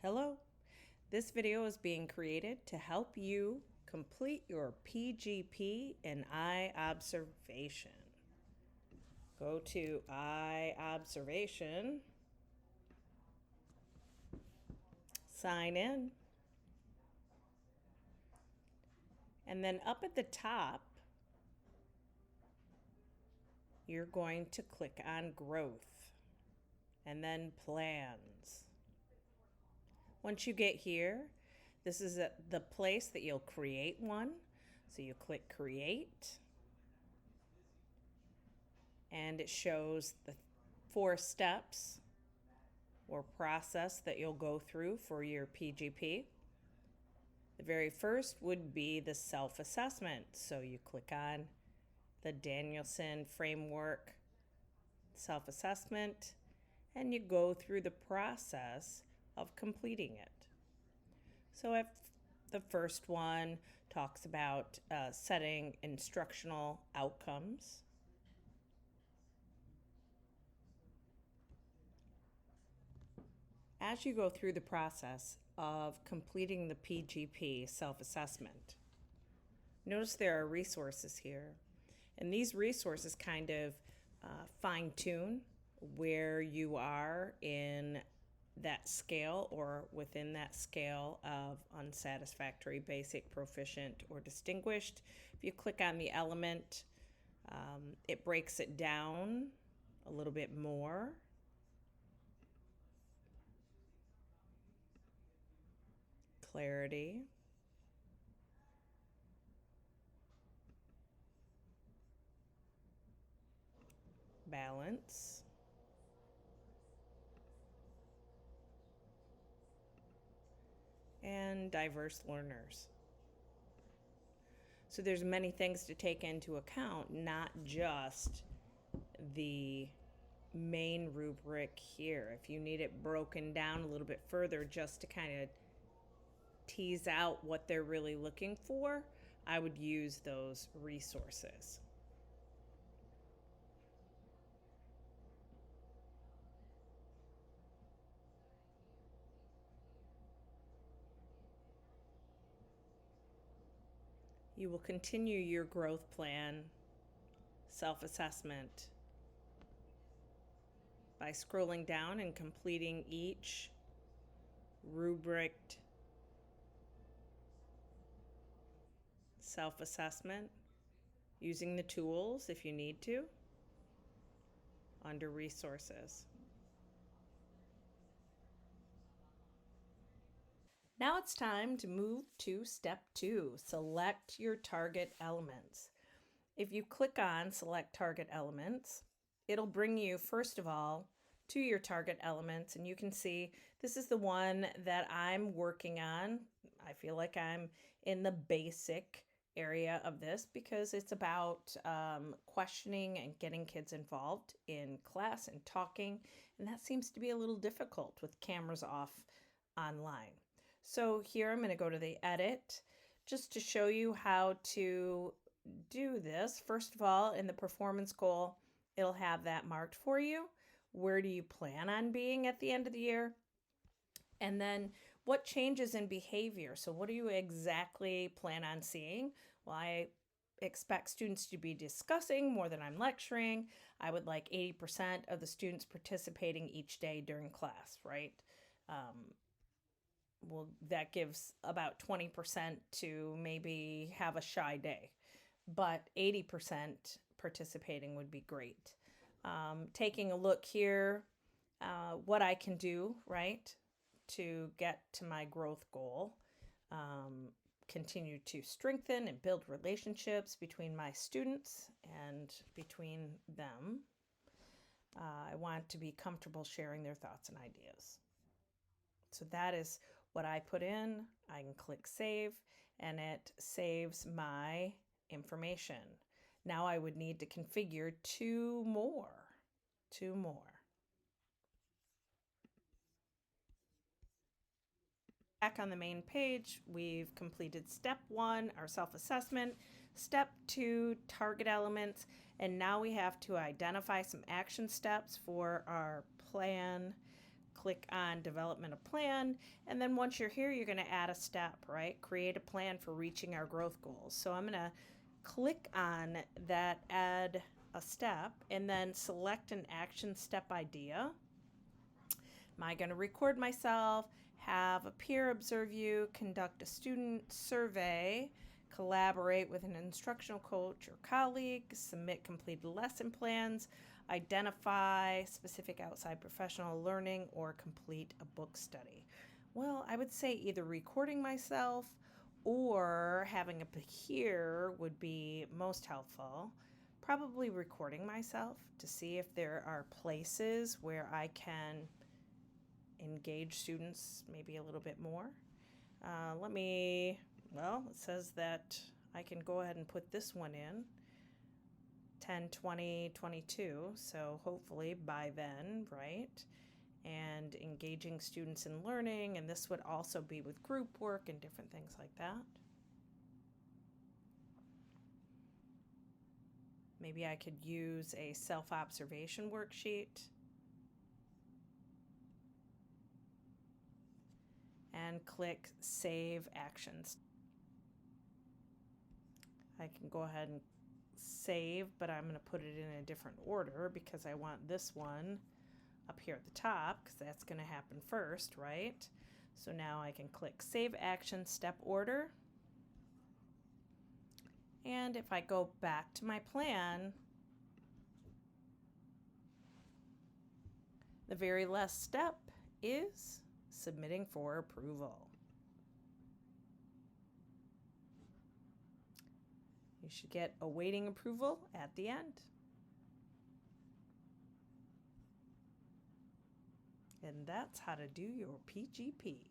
Hello, this video is being created to help you complete your PGP in IObservation. Go to IObservation, sign in, and then up at the top, you're going to click on growth and then plans. Once you get here, this is the place that you'll create one. So you click create, and it shows the 4 steps or process that you'll go through for your PGP. The very first would be the self-assessment. So you click on the Danielson framework self-assessment, and you go through the process of completing it. So if the first one talks about setting instructional outcomes. As you go through the process of completing the PGP self-assessment, notice there are resources here, and these resources kind of fine-tune where you are in that scale or within that scale of unsatisfactory, basic, proficient, or distinguished. If you click on the element, it breaks it down a little bit more. Clarity. Balance. And diverse learners. So there's many things to take into account, not just the main rubric here. If you need it broken down a little bit further just to kind of tease out what they're really looking for, I would use those resources. You will continue your growth plan self-assessment by scrolling down and completing each rubriced self-assessment using the tools if you need to under resources. Now it's time to move to step 2, select your target elements. If you click on select target elements, it'll bring you first of all to your target elements, and you can see this is the one that I'm working on. I feel like I'm in the basic area of this because it's about questioning and getting kids involved in class and talking, and that seems to be a little difficult with cameras off online. So here I'm going to go to the edit just to show you how to do this. First of all, in the performance goal, it'll have that marked for you. Where do you plan on being at the end of the year? And then what changes in behavior? So what do you exactly plan on seeing? Well, I expect students to be discussing more than I'm lecturing. I would like 80% of the students participating each day during class, right? Well, that gives about 20% to maybe have a shy day, but 80% participating would be great. Taking a look here, what I can do, right, to get to my growth goal. Continue to strengthen and build relationships between my students and between them. I want to be comfortable sharing their thoughts and ideas. So that is what I put in. I can click save, and it saves my information. Now I would need to configure two more. Back on the main page, we've completed step 1, our self-assessment, step 2, target elements, and now we have to identify some action steps for our plan, click on development of plan, and then once you're here, you're going to add a step, right? Create a plan for reaching our growth goals. So I'm going to click on that add a step and then select an action step idea. Am I going to record myself, have a peer observe you, conduct a student survey, collaborate with an instructional coach or colleague, submit completed lesson plans, identify specific outside professional learning, or complete a book study? Well, I would say either recording myself or having a peer would be most helpful. Probably recording myself to see if there are places where I can engage students maybe a little bit more. It says that I can go ahead and put this one in 10/20/22, so hopefully by then, right? And engaging students in learning, and this would also be with group work and different things like that. Maybe I could use a self-observation worksheet and click Save Actions. I can go ahead and save, but I'm going to put it in a different order because I want this one up here at the top because that's going to happen first, right? So now I can click Save Action Step Order. And if I go back to my plan, the very last step is submitting for approval. You should get awaiting approval at the end. And that's how to do your PGP.